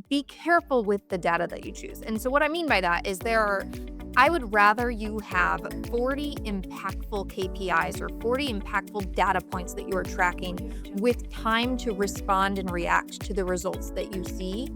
be careful with the data that you choose. And so what I mean by that is I would rather you have 40 impactful KPIs or 40 impactful data points that you are tracking with time to respond and react to the results that you see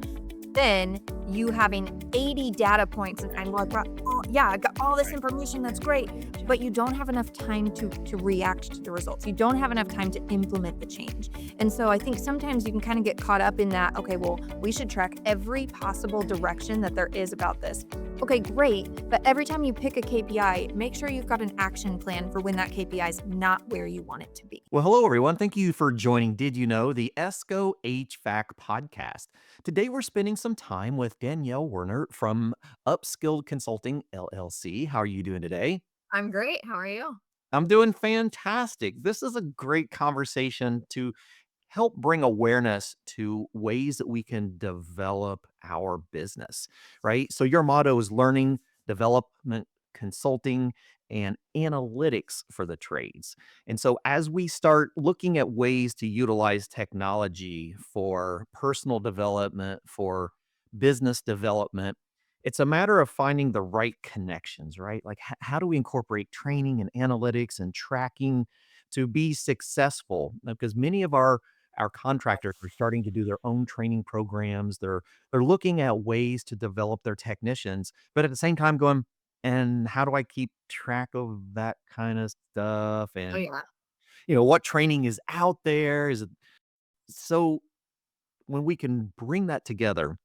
than you having 80 data points and I'm like, oh, yeah, I got all this information. That's great. But you don't have enough time to react to the results. You don't have enough time to implement the change. And so I think sometimes you can kind of get caught up in that. Okay, well, we should track every possible direction that there is about this. Okay, great. But every time you pick a KPI, make sure you've got an action plan for when that KPI is not where you want it to be. Well, hello, everyone. Thank you for joining Did You Know, the ESCO HVAC podcast. Today, we're spending some time with Danielle Wernert from Upskilled Consulting LLC. How are you doing today? I'm great. How are you? I'm doing fantastic. This is a great conversation to help bring awareness to ways that we can develop our business, right? So, your motto is learning, development, consulting, and analytics for the trades. And so, as we start looking at ways to utilize technology for personal development, for business development, it's a matter of finding the right connections, right? Like, how do we incorporate training and analytics and tracking to be successful? Because many of our contractors are starting to do their own training programs. They're looking at ways to develop their technicians, but at the same time going, and how do I keep track of that kind of stuff? Oh, And yeah. what training is out there? Is it so when we can bring that together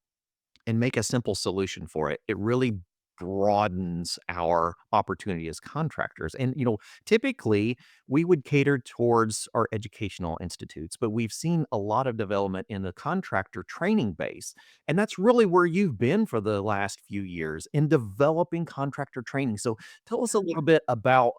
and make a simple solution for it, it really broadens our opportunity as contractors. And, typically we would cater towards our educational institutes, but we've seen a lot of development in the contractor training base. And that's really where you've been for the last few years in developing contractor training. So tell us a little bit about,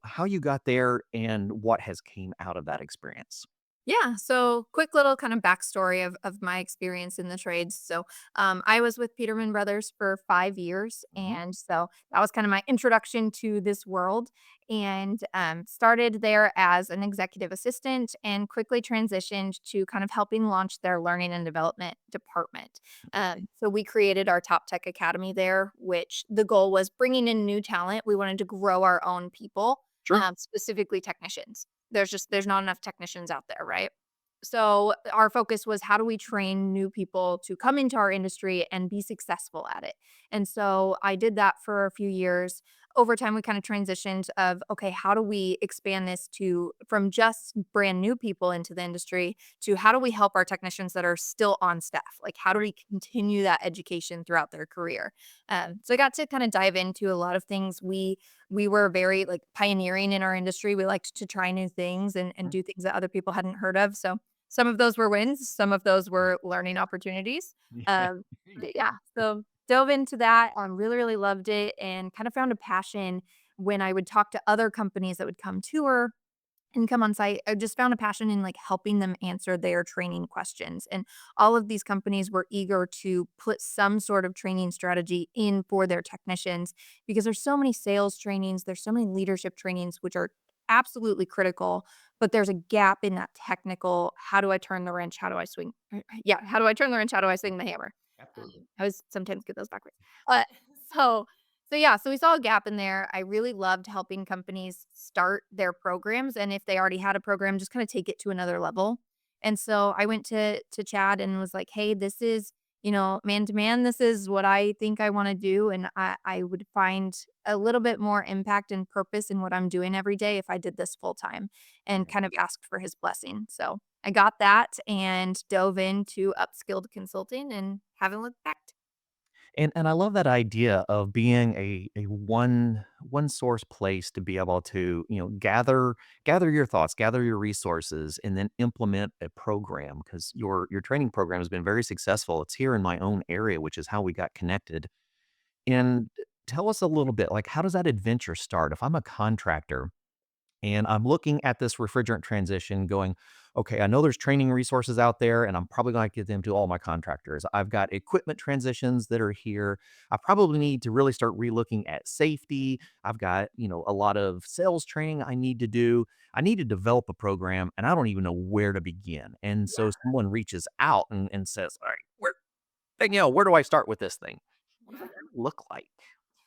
how you got there and what has came out of that experience. Yeah. So, quick little kind of backstory of my experience in the trades. So, I was with Peterman Brothers for 5 years. Mhm. And so that was kind of my introduction to this world. And started there as an executive assistant and quickly transitioned to kind of helping launch their learning and development department. So, we created our Top Tech Academy there, which the goal was bringing in new talent. We wanted to grow our own people, Sure. specifically technicians. There's not enough technicians out there, right? So our focus was how do we train new people to come into our industry and be successful at it? And so I did that for a few years. Over time we kind of transitioned of okay, how do we expand this to from just brand new people into the industry to how do we help our technicians that are still on staff? Like how do we continue that education throughout their career? So I got to kind of dive into a lot of things. We were very like pioneering in our industry. We liked to try new things and do things that other people hadn't heard of. So some of those were wins, some of those were learning opportunities. Yeah. But yeah, so dove into that, really, really loved it and kind of found a passion when I would talk to other companies that would come tour and come on site. I just found a passion in like helping them answer their training questions. And all of these companies were eager to put some sort of training strategy in for their technicians because there's so many sales trainings, there's so many leadership trainings, which are absolutely critical, but there's a gap in that technical, how do I turn the wrench? How do I swing? Yeah, how do I turn the wrench? How do I swing the hammer? Absolutely. I always sometimes get those backwards. Uh, so yeah, so we saw a gap in there. I really loved helping companies start their programs, and if they already had a program, just kind of take it to another level. And so I went to Chad and was like, "Hey, this is man to man. This is what I think I want to do, and I would find a little bit more impact and purpose in what I'm doing every day if I did this full time." And kind of asked for his blessing. So I got that and dove into upskilled consulting and haven't looked back. And I love that idea of being a one source place to be able to, gather your thoughts, gather your resources, and then implement a program because your training program has been very successful. It's here in my own area, which is how we got connected. And tell us a little bit, like how does that adventure start? If I'm a contractor and I'm looking at this refrigerant transition going, okay, I know there's training resources out there and I'm probably going to get them to all my contractors. I've got equipment transitions that are here. I probably need to really start relooking at safety. I've got, a lot of sales training I need to do. I need to develop a program and I don't even know where to begin. And so someone reaches out and says, all right, Danielle, where do I start with this thing? What does that look like?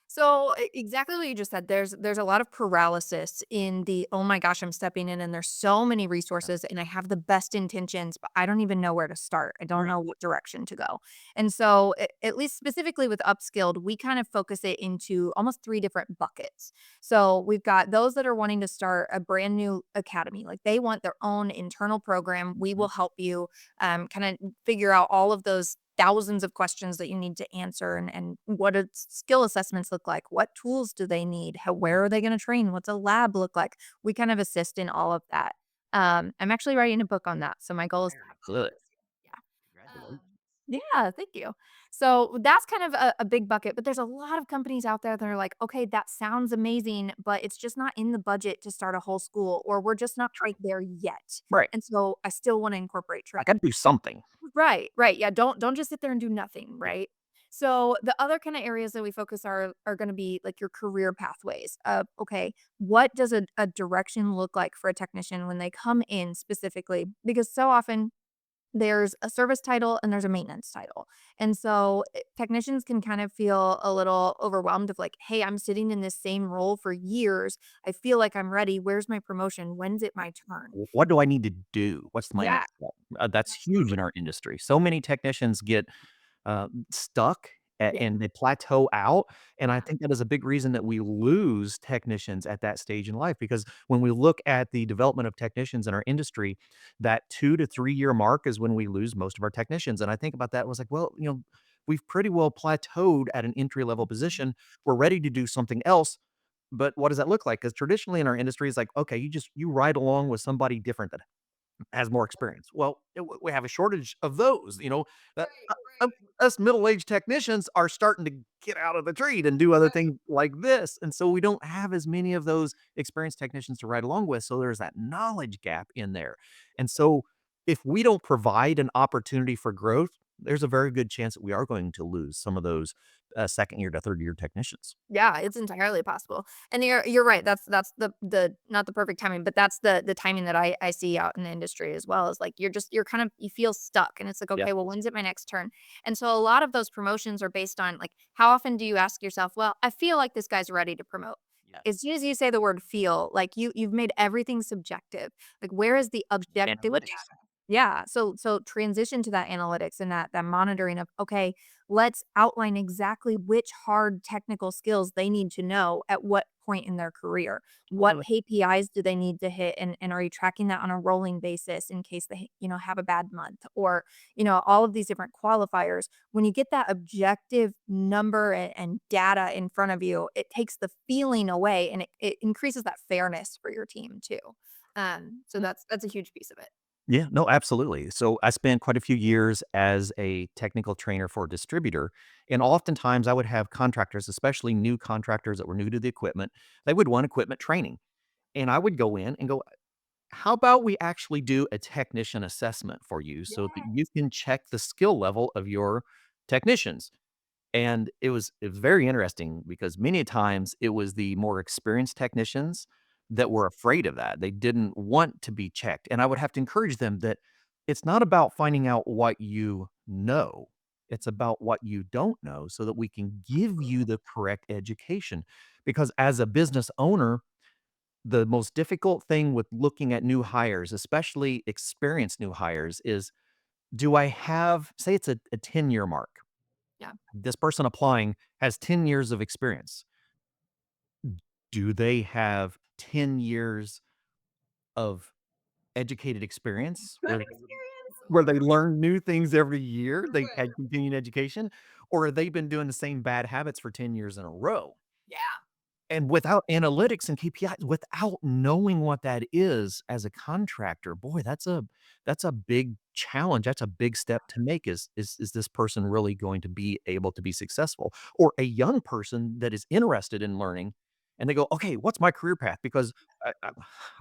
So exactly what you just said. There's a lot of paralysis in the oh my gosh, I'm stepping in and there's so many Yeah. resources and I have the best intentions, but I don't even know where to start. I don't Right. know what direction to go. And so at least specifically with Upskilled, we kind of focus it into almost three different buckets. So we've got those that are wanting to start a brand new academy, like they want their own internal program. We Mhm. will help you kind of figure out all of those thousands of questions that you need to answer and what do skill assessments look like, what tools do they need, where are they going to train, what's a lab look like. We kind of assist in all of that. I'm actually writing a book on that, so my goal is to Very have it good. this year. Yeah. Congratulations. Yeah, thank you. So that's kind of a big bucket, but there's a lot of companies out there that are like, okay, that sounds amazing, but it's just not in the budget to start a whole school, or we're just not quite there yet. Right. And so I still want to incorporate I training. got to do something. Right, right, yeah, don't just sit there and do nothing, Yeah. right? So, the other kinda areas that we focus are gonna be, like, your career pathways of, okay, what does a direction look like for a technician when they come in specifically? Because so often, there's a service title and there's a maintenance title, and so, technicians can kind of feel a little overwhelmed of like, "Hey, I'm sitting in this same role for years. I feel like I'm ready. Where's my promotion? When's it my turn?" What do I need to do? What's my Yeah, next step? That's huge in absolutely. our industry. So many technicians get stuck Yeah, and they plateau out. And I yeah, think that is a big reason that we lose technicians at that stage in life because when we look at the development of technicians in our industry, that 2 to 3 year mark is when we lose most of our technicians. And I think about that and was like, well, we've pretty well plateaued at an entry level mhm, position. We're ready to do something else. But what does that look like? Because traditionally in our industry, it's like, okay, you ride along with somebody different that has more experience. Well, we have a shortage of those, that us middle-aged technicians are starting to get out of the trade and do other right. things like this. And so we don't have as many of those experienced technicians to ride along with. So there's that knowledge gap in there. And so if we don't provide an opportunity for growth, there's a very good chance that we are going to lose some of those second year to third year technicians. Yeah, it's entirely possible. And you're right. That's the not the perfect timing, but that's the timing that I see out in the industry as well. Is like you're kind of you feel stuck and it's like, Yeah. okay, well, when's it my next turn? And so a lot of those promotions are based on like how often do you ask yourself, well, I feel like this guy's ready to promote. Yes. As soon as you say the word feel, like you've made everything subjective. Like where is the objective data? Analytics. Yeah, so transition to that analytics and that monitoring of, okay, let's outline exactly which hard technical skills they need to know at what point in their career. What KPIs do they need to hit, and are you tracking that on a rolling basis in case they, have a bad month or, all of these different qualifiers. When you get that objective number and data in front of you, it takes the feeling away and it increases that fairness for your team too. So that's a huge piece of it. Yeah, no, absolutely. So I spent quite a few years as a technical trainer for a distributor. And oftentimes I would have contractors, especially new contractors that were new to the equipment, they would want equipment training. And I would go in and go, how about we actually do a technician assessment for you so that you can check the skill level of your technicians? And it was very interesting because many times it was the more experienced technicians that were afraid of that. They didn't want to be checked. And I would have to encourage them that it's not about finding out what you know. It's about what you don't know so that we can give you the correct education. Because as a business owner, the most difficult thing with looking at new hires, especially experienced new hires, is do I have, say it's a 10-year mark. Yeah. This person applying has 10 years of experience. Do they have 10 years of educated experience Good experience. where they learn new things every year, they had continuing education, or have they been doing the same bad habits for 10 years in a row? Yeah. And without analytics and KPIs, without knowing what that is as a contractor, boy, that's a big challenge. That's a big step to make is this person really going to be able to be successful? Or a young person that is interested in learning and they go, "Okay, what's my career path?" Because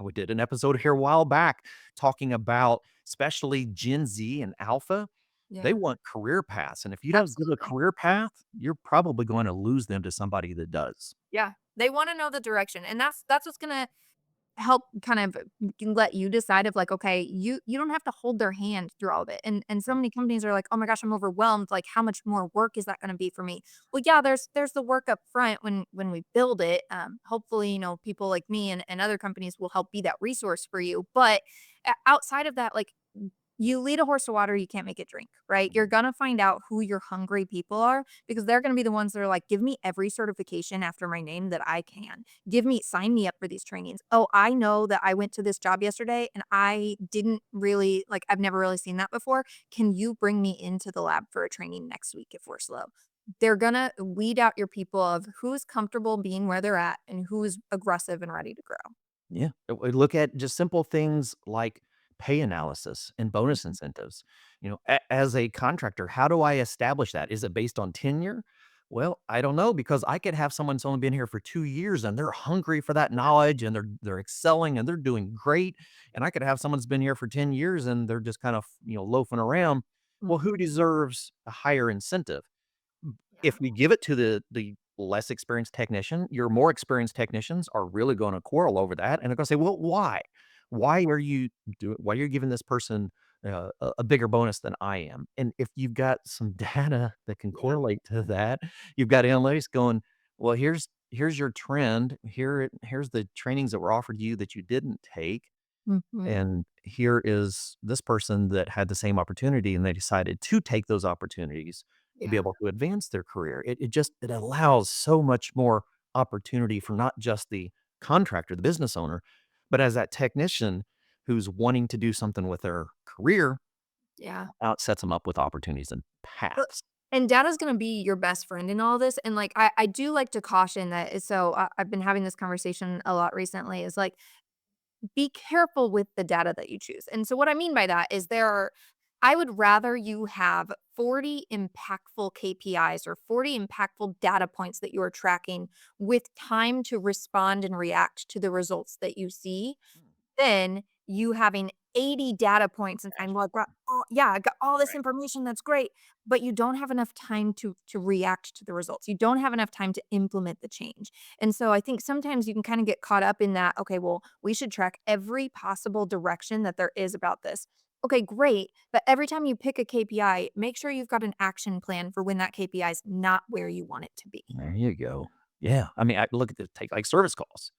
we did an episode here a while back talking about especially Gen Z and Alpha. They Yeah. want career paths, and if you don't give a Absolutely. career path, you're probably going to lose them to somebody that does. Yeah. They wanna know the direction, and that's what's gonna help kind of can let you decide of like, okay, you don't have to hold their hand through all of it. And so many companies are like, oh my gosh, I'm overwhelmed. Like, how much more work is that going to be for me? Well, yeah, there's the work up front when we build it. Hopefully, people like me and other companies will help be that resource for you. But outside of that, like you lead a horse to water, you can't make it drink, right? You're gonna find out who your hungry people are because they're gonna be the ones that are like, give me every certification after my name that I can. Sign me up for these trainings. Oh, I know that I went to this job yesterday and I didn't really like, I've never really seen that before. Can you bring me into the lab for a training next week if we're slow? They're gonna weed out your people of who's comfortable being where they're at and who's aggressive and ready to grow. Yeah. We look at just simple things like pay analysis and bonus Mhm. incentives. As a contractor, how do I establish that? Is it based on tenure? Well, I don't know because I could have someone that's only been here for 2 years and they're hungry for that Yeah. knowledge and they're excelling and they're doing great. And I could have someone that's been here for 10 years and they're just kind of loafing around. Well, Mhm. who deserves a higher incentive? Yeah. If we give it to the less experienced technician, your more experienced technicians are really gonna quarrel over that, and they're gonna say, "Well, why? Why are you giving this person, a bigger bonus than I am?" And if you've got some data that can Yeah. correlate to that, you've got analytics going, "Well, here's your trend. Here's the trainings that were offered you that you didn't take, Mhm. and here is this person that had the same opportunity, and they decided to take those opportunities to be Yeah. able to advance their career. It allows so much more opportunity for not just the contractor, the business owner, but as that technician who's wanting to do something with their career, Yeah. out sets them up with opportunities and Uh, paths. and data's gonna be your best friend in all this, and, like, I do like to caution that I've been having this conversation a lot recently, is, like, be careful with the data that you choose, and so what I mean by that is I would rather you have 40 impactful KPIs or 40 impactful data points that you are tracking with time to respond and react to the results that you see then you having 80 data points and saying, "Well, yeah, I got all this Right. information, that's great," but you don't have enough time to react to the results. You don't have enough time to implement the change. And so I think sometimes you can kind of get caught up in that, okay, well, we should track every possible direction that there is about this. Okay, great. But every time you pick a KPI, make sure you've got an action plan for when that KPI is not where you want it to be. There you go. Yeah. I mean, I look at the take like service calls,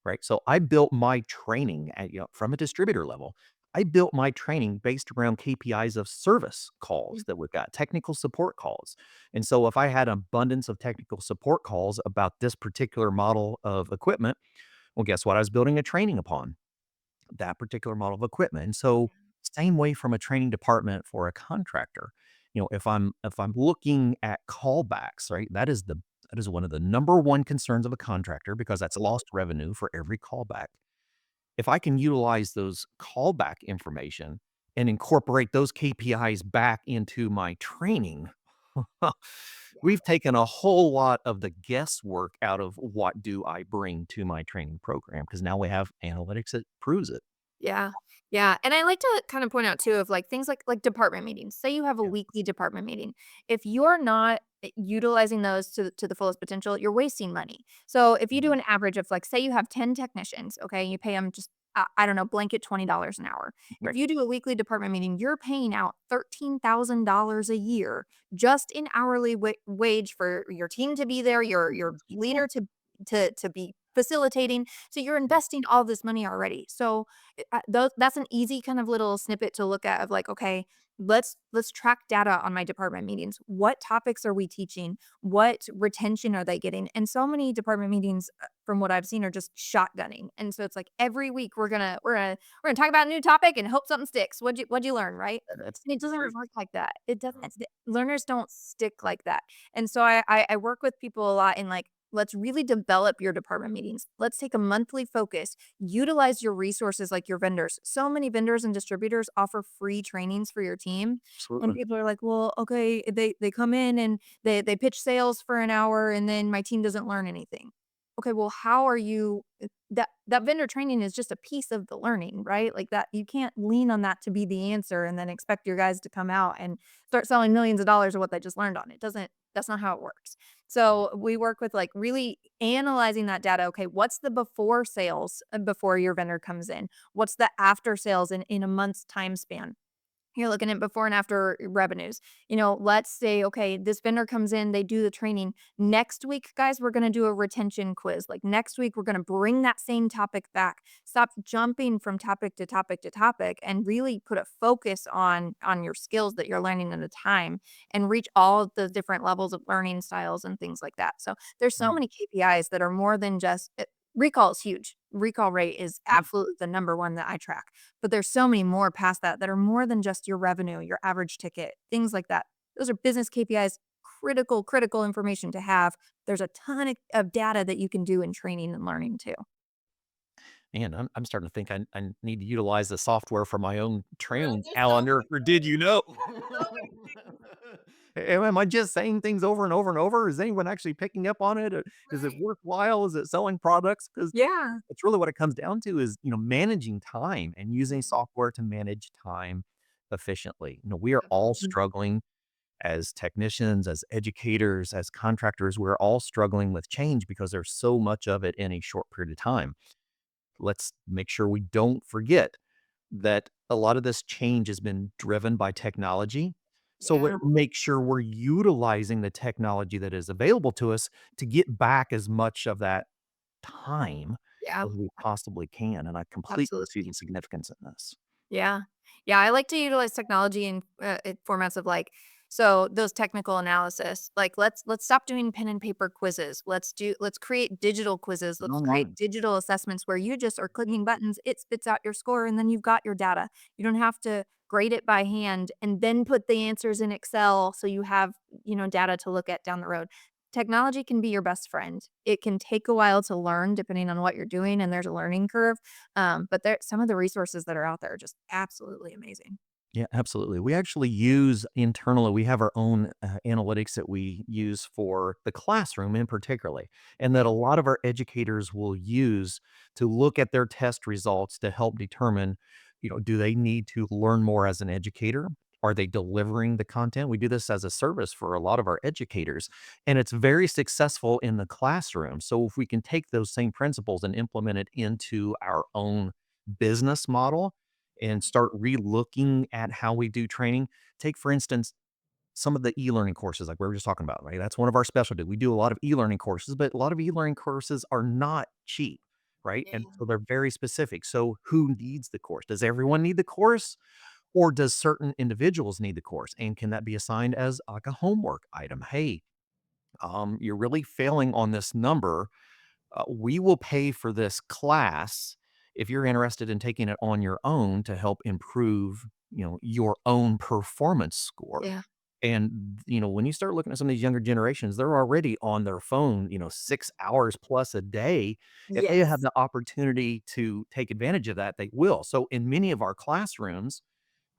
right? So I built my training from a distributor level. I built my training based around KPIs of service calls that we've got, technical support calls. And so if I had abundance of technical support calls about this particular model of equipment, well, guess what? I was building a training upon that particular model of equipment. And so same way from a training department for a contractor. If I'm looking at callbacks, right? That is one of the number one concerns of a contractor because that's lost revenue for every callback. If I can utilize those callback information and incorporate those KPIs back into my training, we've taken a whole lot of the guesswork out of what do I bring to my training program because now we have analytics that proves it. Yeah. Yeah, and I like to kind of point out too of like things like department meetings. Say you have a Yeah. weekly department meeting. If you're not utilizing those to the fullest potential, you're wasting money. So if you do Mhm. an average of like say you have 10 technicians, okay, you pay them just I don't know, blanket $20 an hour. If Right. you do a weekly department meeting, you're paying out $13,000 a year just in hourly wage for your team to be there, your Yeah. leader to be facilitating. So you're investing all this money already. So that's an easy kind of little snippet to look at of like, okay, let's track data on my department meetings. What topics are we teaching? What retention are they getting? And so many department meetings, from what I've seen, are just shotgunning. And so it's like every week we're gonna talk about a new topic and hope something sticks. What'd you learn, right? That's And it doesn't great. work like that. It Mhm. doesn't. Learners don't stick like that. And so I work with people a lot in like, let's really develop your department meetings. Let's take a monthly focus. Utilize your resources like your vendors. So many vendors and distributors offer free trainings for your team. And Absolutely. people are like, well, okay, they come in and they pitch sales for an hour and then my team doesn't learn anything. okay, well, how are you that vendor training is just a piece of the learning, right? Like that you can't lean on that to be the answer and then expect your guys to come out and start selling millions of dollars of what they just learned on. It doesn't that's not how it works. So we work with like really analyzing that data. Okay, what's the before sales before your vendor comes in? What's the after sales in a month's time span? You're looking at before and after revenues. Let's say, okay, this vendor comes in, they do the training. Next week, guys, we're going to do a retention quiz. Like next week, we're going to bring that same topic back. Stop jumping from topic to topic to topic and really put a focus on your skills that you're learning at a time and reach all of the different levels of learning styles and things like that. So there's so Right. many KPIs that are more than just recall is huge. Recall rate is Yep. absolutely the number one that I track. But there's so many more past that that are more than just your revenue, your average ticket, things like that. Those are business KPIs, critical information to have. There's a ton of data that you can do in training and learning too. Man, I'm starting to think I need to utilize the software for my own Really, training there's so calendar, many or did you know? so many Am I just saying things over and over and over? Is anyone actually picking up on it? Is it right. worthwhile? Is it selling products? Because Yeah. it's really what it comes down to is, managing time and using Mhm. software to manage time efficiently. We are all Absolutely. struggling as technicians, as educators, as contractors. We're all struggling with change because there's so much of it in a short period of time. Let's make sure we don't forget that a lot of this change has been driven by technology. So Yeah. make sure we're utilizing the technology that is available to us to get back as much of that time Yeah. as we possibly can. And I completely see the Absolutely. significance in this. Yeah. Yeah, I like to utilize technology in formats of like so those technical analysis. Like let's stop doing pen and paper quizzes. Let's create digital quizzes. Let's All create right. digital assessments where you just are clicking buttons, it spits out your score and then you've got your data. You don't have to grade it by hand and then put the answers in Excel so you have, data to look at down the road. Technology can be your best friend. It can take a while to learn depending on what you're doing and there's a learning curve. But there some of the resources that are out there are just absolutely amazing. Yeah, absolutely. We actually use internally, we have our own analytics that we use for the classroom in particularly, and that a Yeah. lot of our educators will use to look at their test results to help determine, do they need to learn more as an educator? Are they delivering the content? We do this as a service for a lot of our educators, and it's very successful in the classroom. So if we can take those same principles and implement it into our own business model, and start re-looking at how we do training. Take, for instance, some of the e-learning courses like we were just talking about, right? That's one of our specialty. We do a lot of e-learning courses, but a lot of e-learning courses are not cheap, right? Yeah. And so they're very specific. So who needs the course? Does everyone need the course or does certain individuals need the course? And can that be assigned as like a homework item? Hey, you're really failing on this number. We will pay for this class if you're interested in taking it on your own to help improve, your own performance score. Yeah. And, when you start looking at some of these younger generations, they're already on their phone, 6 hours plus a day. If they have Yes. the opportunity to take advantage of that, they will. So in many of our classrooms,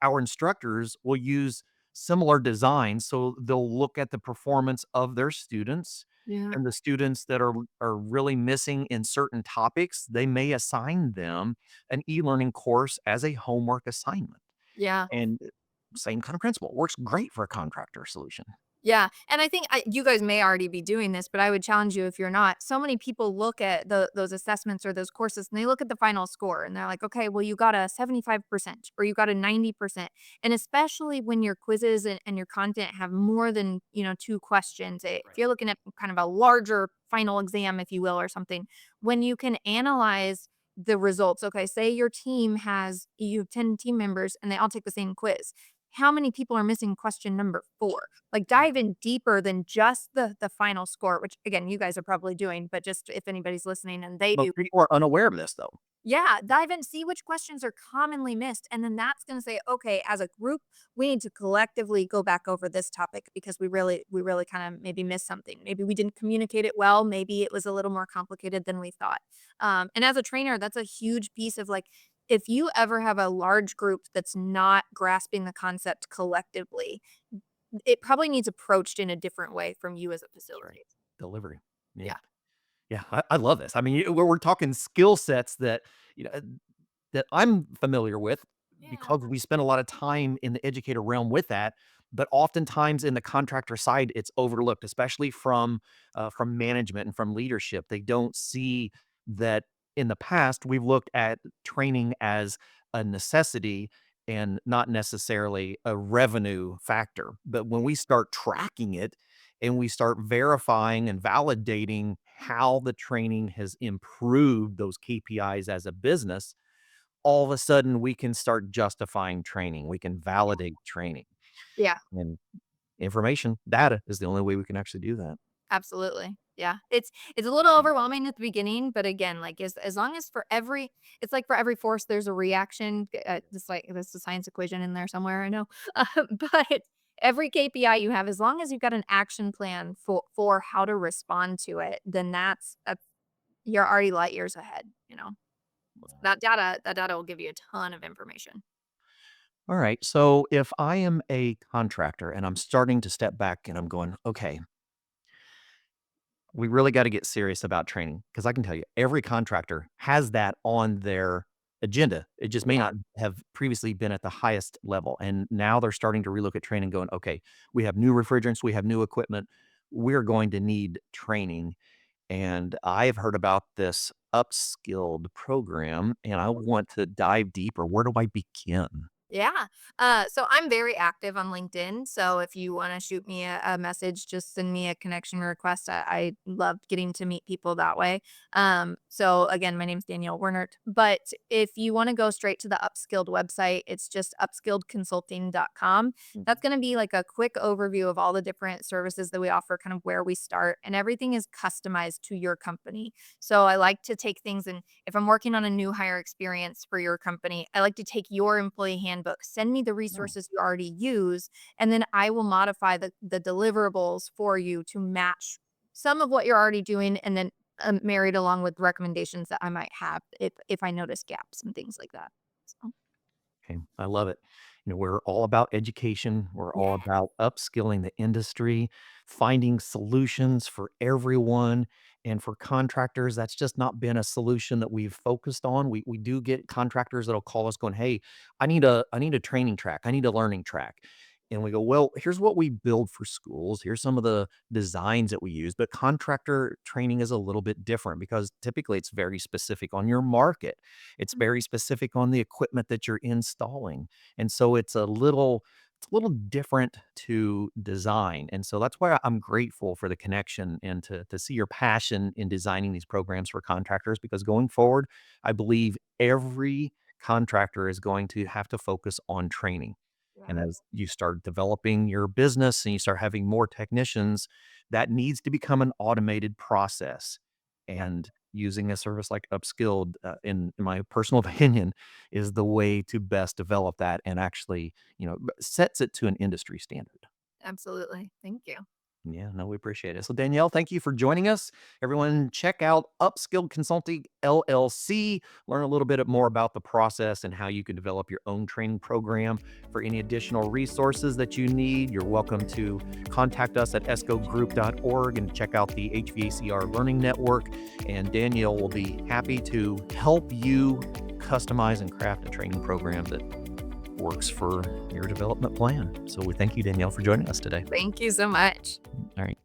our instructors will use similar designs. So they'll look at the performance of their students, Yeah. and the students that are really missing in certain topics, they may assign them an e-learning course as a homework assignment. Yeah. And same kind of principle works great for a contractor solution. Yeah, and I think you guys may already be doing this, but I would challenge you if you're not. So many people look at those assessments or those courses, and they look at the final score, and they're like, "Okay, well, you got a 75% or you got a 90%." And especially when your quizzes and your content have more than 2 questions, if Right. you're looking at kind of a larger final exam, if you will, or something, when you can analyze the results. Okay, say you have 10 team members, and they all take the same quiz. How many people are missing question number 4? Like, dive in deeper than just the final score, which, again, you guys are probably doing, but just if anybody's listening and they do Most people are unaware of this though. yeah, dive in, see which questions are commonly missed, and then that's gonna say, "Okay, as a group, we need to collectively go back over this topic because we really kinda maybe missed something. Maybe we didn't communicate it well, maybe it was a little more complicated than we thought." And as a trainer, that's a huge piece of, like, if you ever have a large group that's not grasping the concept collectively, it probably needs approached in a different way from you as a That's right. facilitator. Delivery. Yeah. Yeah. Yeah, I love this. I mean, we're talking skill sets that, you know, that I'm familiar with Yeah. because we spend a lot of time in the educator realm with that. But oftentimes in the contractor side, it's overlooked, especially from management and from leadership. They don't see that in the past we've looked at training as a necessity and not necessarily a revenue factor. But when we start tracking it and we start verifying and validating how the training has improved those KPIs as a business, all of a sudden we can start justifying training. We can validate training. Yeah. And information, data is the only way we can actually do that. Absolutely. Yeah. It's a little overwhelming at the beginning, but again, like as long as for every it's like for every force there's a reaction. Just like there's a science equation in there somewhere, I know. But every KPI you have, as long as you've got an action plan for how to respond to it, then that's you're already light years ahead, you know. That data will give you a ton of information. All right. So if I am a contractor and I'm starting to step back and I'm going, okay, we really got to get serious about training because I can tell you every contractor has that on their agenda. It just may Yeah. not have previously been at the highest level. And now they're starting to relook at training, going, okay, we have new refrigerants, we have new equipment. We're going to need training. And I've heard about this Upskilled program and I want to dive deeper. Where do I begin? Yeah. So I'm very active on LinkedIn. So if you want to shoot me a message, just send me a connection request. I love getting to meet people that way. So again, my name's Danielle Wernert. But if you want to go straight to the Upskilled website, it's just upskilledconsulting.com. That's going to be like a quick overview of all the different services that we offer, kind of where we start, and everything is customized to your company. So I like to take things and if I'm working on a new hire experience for your company, I like to take your employee handbook, send me the No. resources you already use, and then I will modify the deliverables for you to match some of what you're already doing, and then married along with recommendations that I might have if I notice gaps and things like that. So Okay, I love it. We're all about education. We're all yeah, about upskilling the industry, finding solutions for everyone. And for contractors, that's just not been a solution that we've focused on. We do get contractors that'll call us going, "Hey, I need a training track. I need a learning track." And we go, "Well, here's what we build for schools. Here's some of the designs that we use." But contractor training is a little bit different because typically it's very specific on your market. It's very specific on the equipment that you're installing. And so it's a little different to design. And so that's why I'm grateful for the connection and to see your passion in designing these programs for contractors because going forward, I believe every contractor is going to have to focus on training. And yeah, as you start developing your business and you start having more technicians, that needs to become an automated process. yeah. And using a service like Upskilled, in my personal opinion, is the way to best develop that and actually, sets it to an industry standard. Absolutely. Thank you. Yeah, no, we appreciate it. So Danielle, thank you for joining us. Everyone, check out Upskilled Consulting LLC. Learn a little bit more about the process and how you can develop your own training program. For any additional resources that you need, you're welcome to contact us at escogroup.org and check out the HVACR Learning Network. And Danielle will be happy to help you customize and craft a training program that works for your development plan. So we thank you, Danielle, for joining us today. Thank you so much. All right.